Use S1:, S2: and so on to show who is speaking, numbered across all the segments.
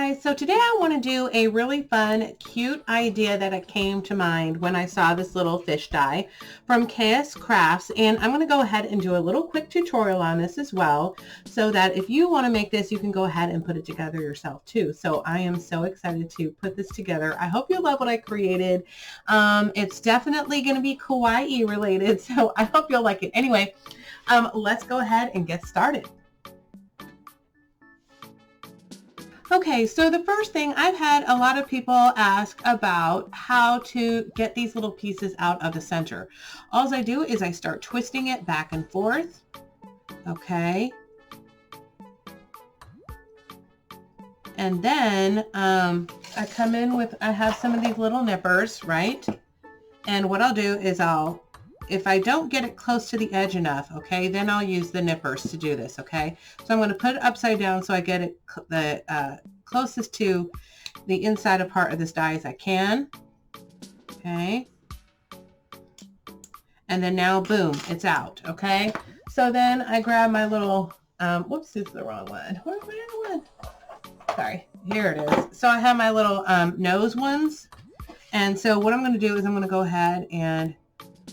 S1: guys, so today I want to do a really fun, cute idea that came to mind when I saw this little fish die from KsCrafts, and I'm going to go ahead and do a little quick tutorial on this as well, so that if you want to make this, you can go ahead and put it together yourself too. So I am so excited to put this together. I hope you love what I created. It's definitely going to be Kawaii related, so I hope you'll like it. Anyway, let's go ahead and get started. Okay, so the first thing, I've had a lot of people ask about how to get these little pieces out of the center. All I do is I start twisting it back and forth. Okay. And then I come in with, I have some of these little nippers, right? And what I'll do is if I don't get it close to the edge enough, okay, then I'll use the nippers to do this, okay? So I'm going to put it upside down so I get it the closest to the inside part of this die as I can, okay? And then now, boom, it's out, okay? So then I grab my little, whoops, this is the wrong one. Where's my other one? Sorry, here it is. So I have my little nose ones. And so what I'm going to do is I'm going to go ahead and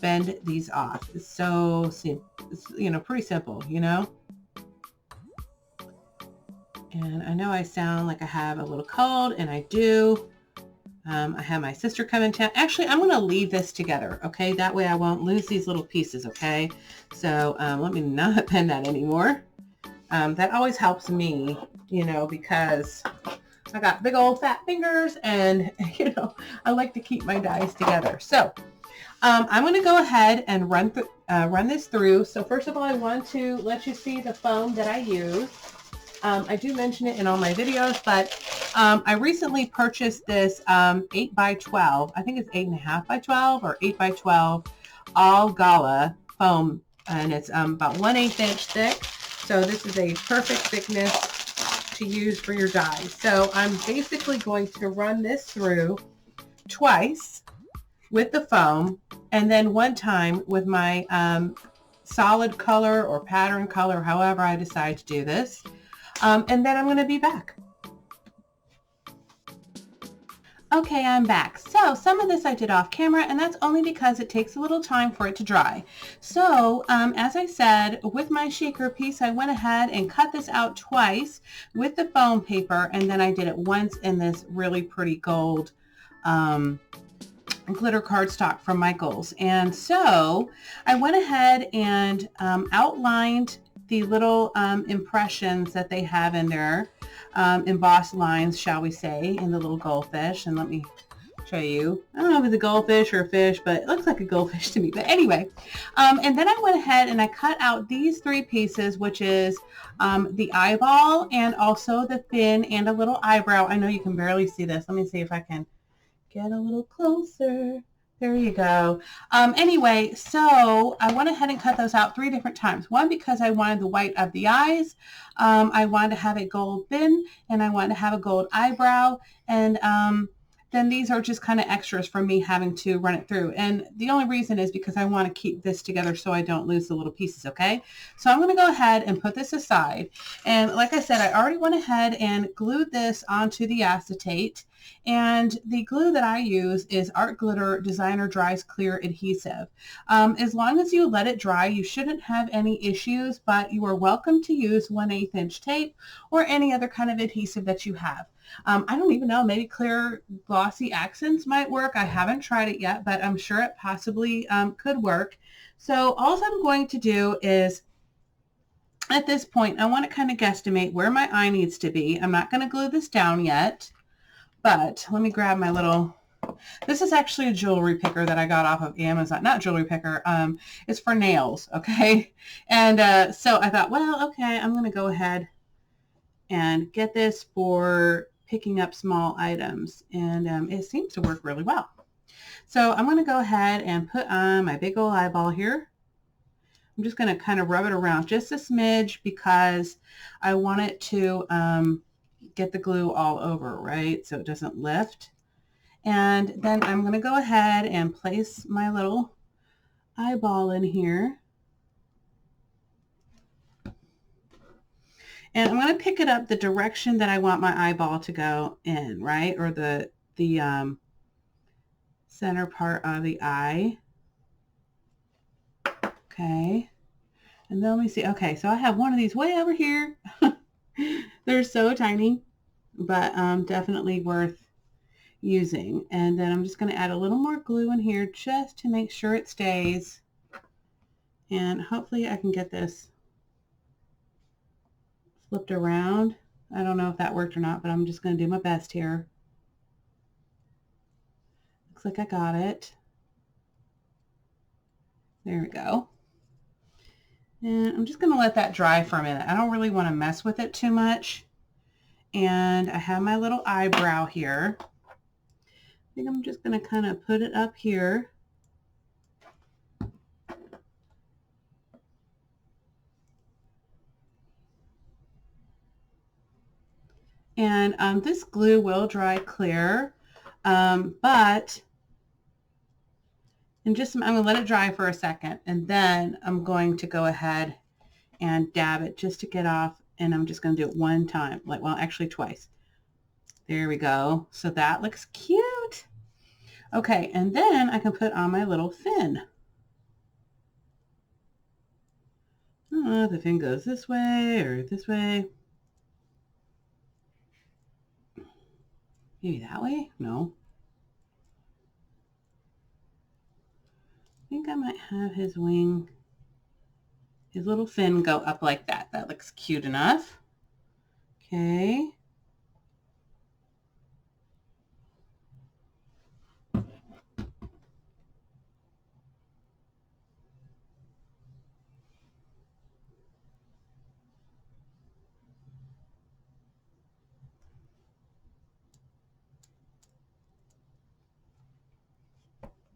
S1: bend these off. It's so simple. It's, pretty simple, And I know I sound like I have a little cold, and I do. I have my sister come in town. Actually, I'm going to leave this together, okay? That way I won't lose these little pieces, okay? So let me not bend that anymore. That always helps me, because I got big old fat fingers, and, I like to keep my dies together. So I'm going to go ahead and run this through. So first of all, I want to let you see the foam that I use. I do mention it in all my videos, but I recently purchased this 8 by 12. I think it's 8.5 by 12 or 8 by 12 all gala foam, and it's about 1/8 inch thick. So this is a perfect thickness to use for your dies. So I'm basically going to run this through twice with the foam, and then one time with my solid color or pattern color, however I decide to do this. And then I'm going to be back. Okay, I'm back. So some of this I did off camera, and that's only because it takes a little time for it to dry. So as I said, with my shaker piece, I went ahead and cut this out twice with the foam paper, and then I did it once in this really pretty gold glitter cardstock from Michaels. And so I went ahead and outlined the little impressions that they have in there, embossed lines, shall we say, in the little goldfish. And let me show you. I don't know if it's a goldfish or a fish, but it looks like a goldfish to me. But anyway, and then I went ahead and I cut out these 3 pieces, which is the eyeball and also the fin and a little eyebrow. I know you can barely see this. Let me see if I can get a little closer. There you go. Anyway, so I went ahead and cut those out 3 different times. One, because I wanted the white of the eyes. I wanted to have a gold fin, and I wanted to have a gold eyebrow. And then these are just kind of extras from me having to run it through. And the only reason is because I want to keep this together so I don't lose the little pieces, okay? So I'm going to go ahead and put this aside. And like I said, I already went ahead and glued this onto the acetate. And the glue that I use is Art Glitter Designer Dries Clear Adhesive. As long as you let it dry, you shouldn't have any issues, but you are welcome to use 1/8 inch tape or any other kind of adhesive that you have. I don't even know, maybe clear glossy accents might work. I haven't tried it yet, but I'm sure it possibly could work. So all I'm going to do is, at this point, I want to kind of guesstimate where my eye needs to be. I'm not going to glue this down yet. But let me grab my little, this is actually a jewelry picker that I got off of Amazon. Not jewelry picker, it's for nails, okay? And so I thought, well, okay, I'm going to go ahead and get this for picking up small items. And it seems to work really well. So I'm going to go ahead and put on my big old eyeball here. I'm just going to kind of rub it around just a smidge because I want it to get the glue all over, right? So it doesn't lift. And then I'm going to go ahead and place my little eyeball in here. And I'm going to pick it up the direction that I want my eyeball to go in, right? Or the center part of the eye. Okay. And then let me see. Okay, so I have one of these way over here. They're so tiny, but definitely worth using. And then I'm just going to add a little more glue in here just to make sure it stays. And hopefully I can get this flipped around. I don't know if that worked or not, but I'm just going to do my best here. Looks like I got it. There we go. And I'm just going to let that dry for a minute. I don't really want to mess with it too much. And I have my little eyebrow here. I think I'm just going to kind of put it up here. And this glue will dry clear, but I'm going to let it dry for a second, and then I'm going to go ahead and dab it just to get off, and I'm just going to do it one time, well, actually twice. There we go. So that looks cute. Okay, and then I can put on my little fin. I don't know if the fin goes this way or this way. Maybe that way? No. I think I might have his wing, his little fin go up like that. That looks cute enough. Okay.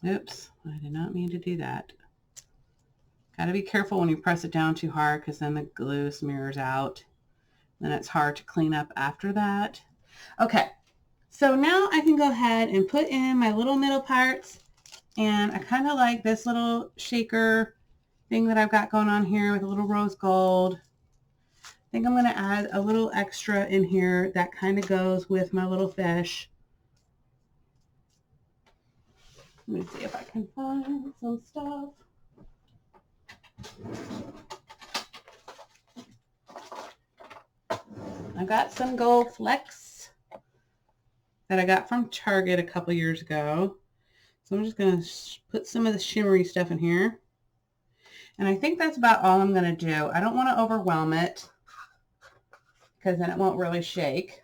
S1: Oops, I did not mean to do that. Got to be careful when you press it down too hard because then the glue smears out. Then it's hard to clean up after that. Okay, so now I can go ahead and put in my little middle parts. And I kind of like this little shaker thing that I've got going on here with a little rose gold. I think I'm going to add a little extra in here that kind of goes with my little fish. Let me see if I can find some stuff. I got some gold flecks that I got from Target a couple years ago. So I'm just going to put some of the shimmery stuff in here. And I think that's about all I'm going to do. I don't want to overwhelm it because then it won't really shake.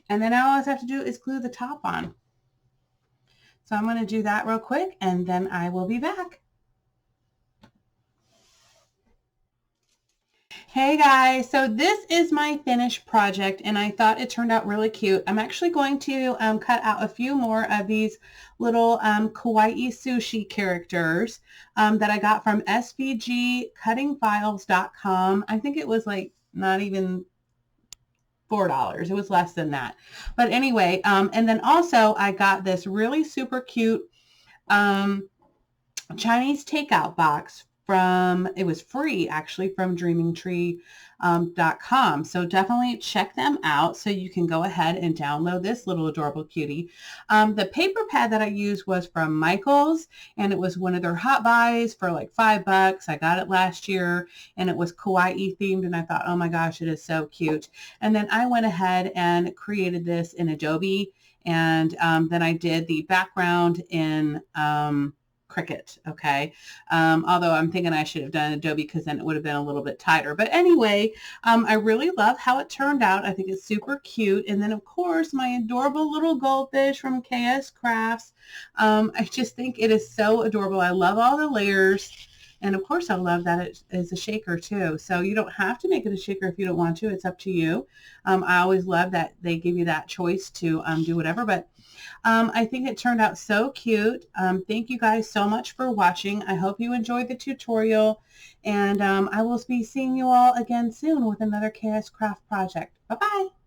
S1: And then now all I have to do is glue the top on. So I'm going to do that real quick and then I will be back. Hey guys, so this is my finished project and I thought it turned out really cute. I'm actually going to cut out a few more of these little Kawaii sushi characters that I got from svgcuttingfiles.com. I think it was like not even $4. It was less than that. But anyway, and then also I got this really super cute Chinese takeout box from, it was free actually, from dreamingtree.com. So definitely check them out so you can go ahead and download this little adorable cutie. The paper pad that I used was from Michaels and it was one of their hot buys for like $5. I got it last year and it was Kawaii themed and I thought, oh my gosh, it is so cute. And then I went ahead and created this in Adobe and then I did the background in Cricut, okay? Although I'm thinking I should have done Adobe because then it would have been a little bit tighter. But anyway, I really love how it turned out. I think it's super cute. And then, of course, my adorable little goldfish from KsCrafts. I just think it is so adorable. I love all the layers. And, of course, I love that it is a shaker, too. So you don't have to make it a shaker if you don't want to. It's up to you. I always love that they give you that choice to do whatever. But I think it turned out so cute. Thank you guys so much for watching. I hope you enjoyed the tutorial. And I will be seeing you all again soon with another KsCraft project. Bye-bye.